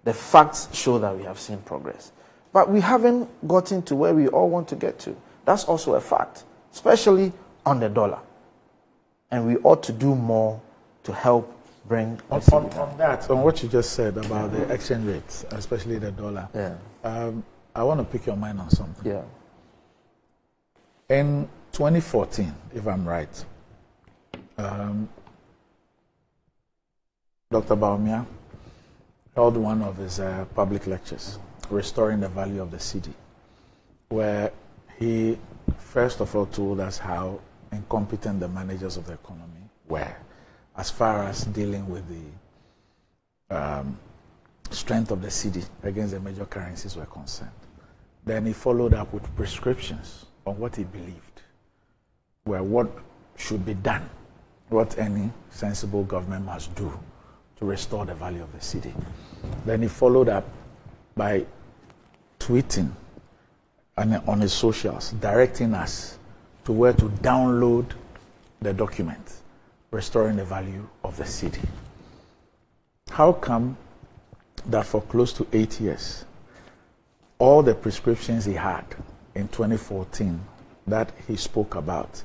the facts show that we have seen progress. But we haven't gotten to where we all want to get to. That's also a fact, especially on the dollar. And we ought to do more to help bring on that, on what you just said about the exchange rates, especially the dollar. Yeah. I want to pick your mind on something. Yeah. In 2014, if I'm right, Dr. Bawumia held one of his public lectures, Restoring the Value of the Cedi, where he first of all told us how incompetent the managers of the economy were as far as dealing with the strength of the cedi against the major currencies were concerned. Then he followed up with prescriptions on what he believed were what should be done, what any sensible government must do to restore the value of the cedi. Then he followed up by tweeting on his socials, directing us to where to download the document, Restoring the Value of the Cedi. How come that for close to 8 years, all the prescriptions he had in 2014 that he spoke about,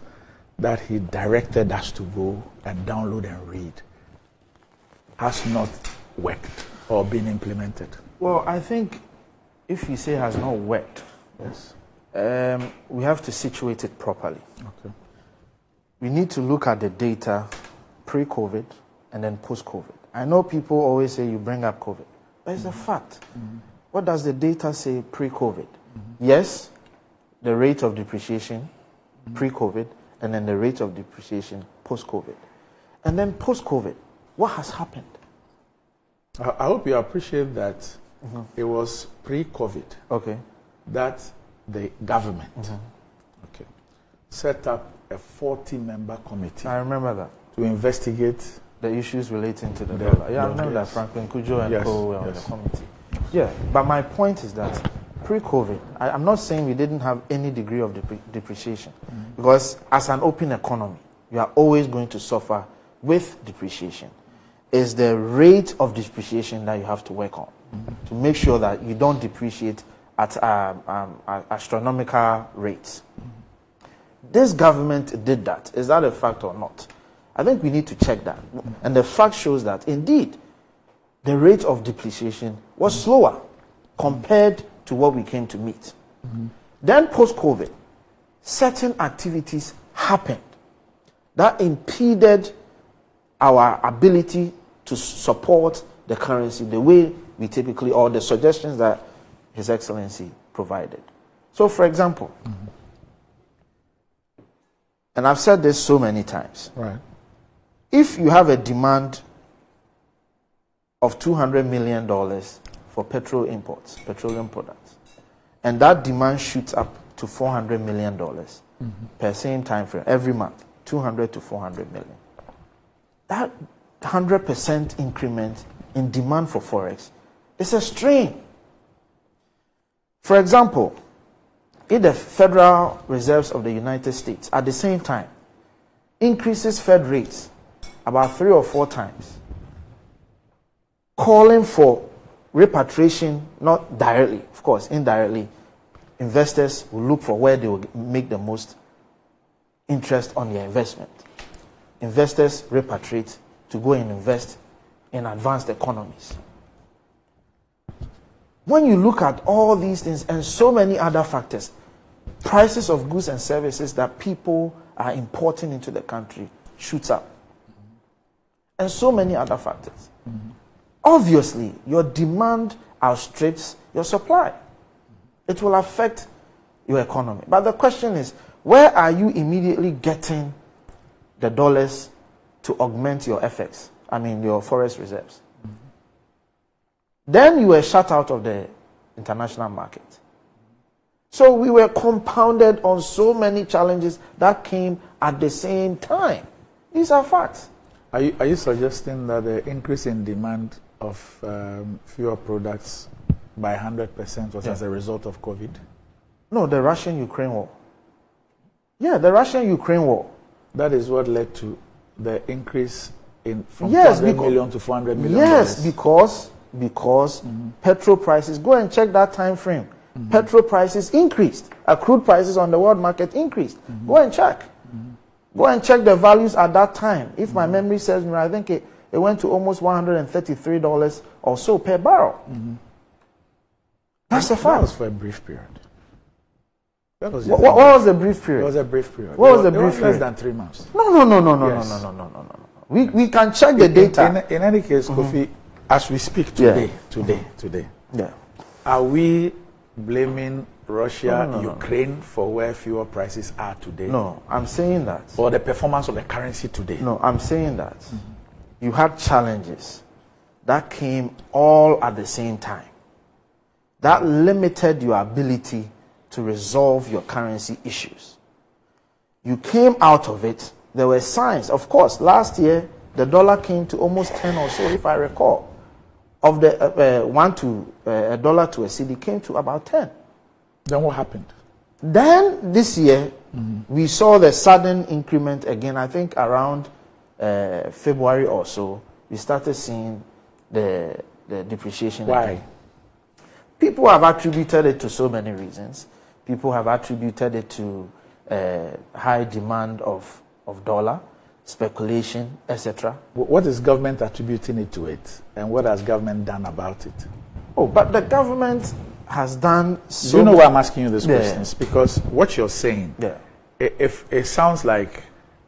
that he directed us to go and download and read, has not worked or been implemented? Well, I think if you say has not worked, yes, we have to situate it properly. Okay. We need to look at the data pre-COVID and then post-COVID. I know people always say you bring up COVID, but it's a fact. What does the data say pre-COVID? Yes, the rate of depreciation pre-COVID and then the rate of depreciation post-COVID. And then post-COVID, what has happened? I hope you appreciate that it was pre-COVID that the government set up a 40-member committee. I remember that. To investigate the issues relating to the dollar. Yeah, I remember that Franklin Kujo and co were on the committee. Yeah, but my point is that pre-COVID, I'm not saying we didn't have any degree of depreciation, because as an open economy, you are always going to suffer with depreciation. It's the rate of depreciation that you have to work on to make sure that you don't depreciate at astronomical rates. This government did that. Is that a fact or not? I think we need to check that. And the fact shows that, indeed, the rate of depreciation was slower compared to what we came to meet. Then post-COVID, certain activities happened that impeded our ability to support the currency the way we typically, or the suggestions that His Excellency provided. So, for example, and I've said this so many times, right? If you have a demand of $200 million for petrol imports, petroleum products, and that demand shoots up to $400 million per same time frame, every month, 200 to 400 million. That 100% increment in demand for Forex is a strain. For example, if the Federal Reserves of the United States at the same time increases Fed rates about 3 or 4 times, calling for repatriation, not directly, of course, indirectly, investors will look for where they will make the most interest on their investment. Investors repatriate to go and invest in advanced economies. When you look at all these things and so many other factors, prices of goods and services that people are importing into the country shoots up. And so many other factors. Obviously, your demand outstrips your supply. It will affect your economy. But the question is, where are you immediately getting the dollars to augment your FX? I mean, your forex reserves. Then you were shut out of the international market. So we were compounded on so many challenges that came at the same time. These are facts. Are you suggesting that the increase in demand of fuel products by 100% was as a result of COVID? No, the Russian-Ukraine war. Yeah, the Russian-Ukraine war. That is what led to the increase in from 200 million to 400 million. Yes, because because petrol prices, go and check that time frame. Petrol prices increased. Crude prices on the world market increased. Go and check. Go and check the values at that time. If my memory serves me, I think it went to almost $133 or so per barrel. That's a fact. That was for a brief period. What was the brief period? It was a brief period. What was the brief period? Less than 3 months. No. We can check the data. In any case, Kofi, as we speak today, are we blaming Russia, Ukraine for where fuel prices are today? No, I'm saying that. Or the performance of the currency today? No, I'm saying that. You had challenges that came all at the same time. That limited your ability to resolve your currency issues. You came out of it. There were signs. Of course, last year, the dollar came to almost 10 or so, if I recall. Of the a dollar to a cedi came to about 10. Then what happened? Then this year, we saw the sudden increment again. I think around February or so, we started seeing the depreciation. Why? Again. People have attributed it to so many reasons. People have attributed it to high demand of dollar, speculation, etc. What is government attributing it to it? And what has government done about it? Oh, but the government has done so. You know why I'm asking you these questions? Because what you're saying, if it sounds like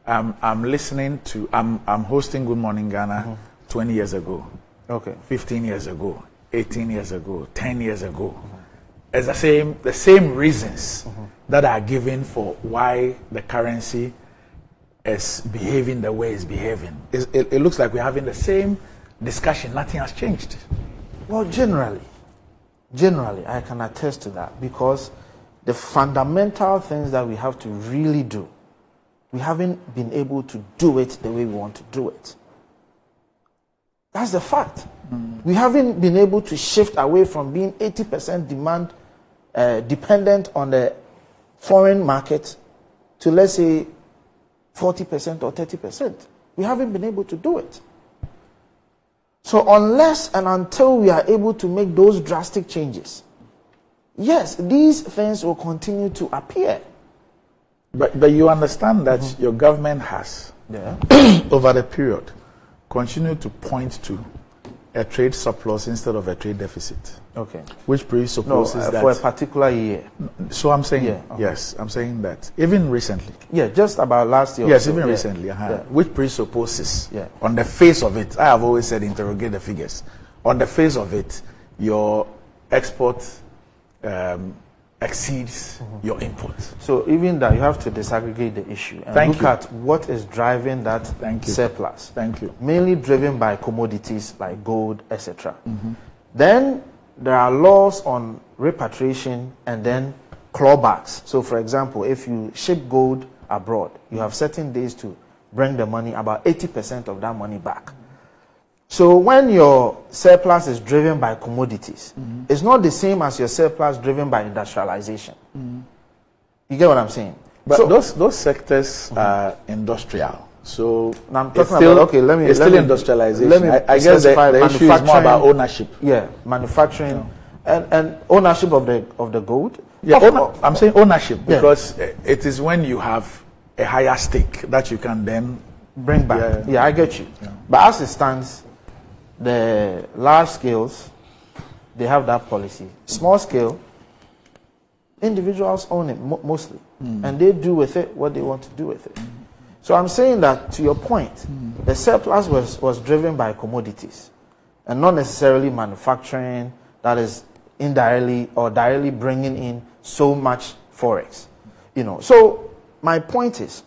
I'm listening to, I'm hosting Good Morning Ghana 20 years ago, 15 years ago, 18 years ago, 10 years ago. It's the same reasons that are given for why the currency is behaving the way it's behaving. It looks like we're having the same discussion. Nothing has changed. Well, generally, I can attest to that, because the fundamental things that we have to really do, we haven't been able to do it the way we want to do it. That's the fact. We haven't been able to shift away from being 80% demand dependent on the foreign market to, let's say, 40% or 30%. We haven't been able to do it. So unless and until we are able to make those drastic changes, yes, these things will continue to appear. But you understand that your government has, over the period, continued to point to a trade surplus instead of a trade deficit. Okay. Which presupposes that... for a particular year. So I'm saying, yes, I'm saying that. Even recently. Yeah, just about last year. Yes, even recently. Which presupposes, on the face of it, I have always said interrogate the figures. On the face of it, your export exceeds your import. So even that, you have to disaggregate the issue and look at what is driving that surplus. Thank you. Mainly driven by commodities like gold, etc. Then there are laws on repatriation and then clawbacks. So for example, if you ship gold abroad, you have certain days to bring the money, about 80% of that money back. So when your surplus is driven by commodities, it's not the same as your surplus driven by industrialization. You get what I'm saying? But so, those sectors are industrial. So I'm talking about, it's still industrialization. I guess the issue is more about ownership. Yeah, manufacturing and ownership of the gold. Yeah, I'm saying ownership because it is when you have a higher stake that you can then bring back. Yeah, I get you. But as it stands, the large scales, they have that policy. Small scale, individuals own it mostly, and they do with it what they want to do with it. So I'm saying that, to your point, the surplus was driven by commodities and not necessarily manufacturing that is indirectly or directly bringing in so much forex. You know, so my point is,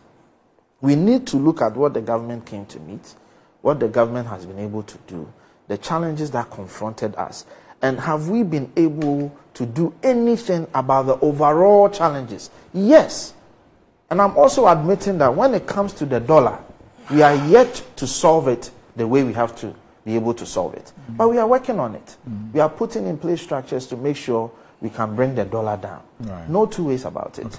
we need to look at what the government came to meet, what the government has been able to do, the challenges that confronted us, and have we been able to do anything about the overall challenges? Yes. And I'm also admitting that when it comes to the dollar, we are yet to solve it the way we have to be able to solve it. But we are working on it. We are putting in place structures to make sure we can bring the dollar down. No two ways about it.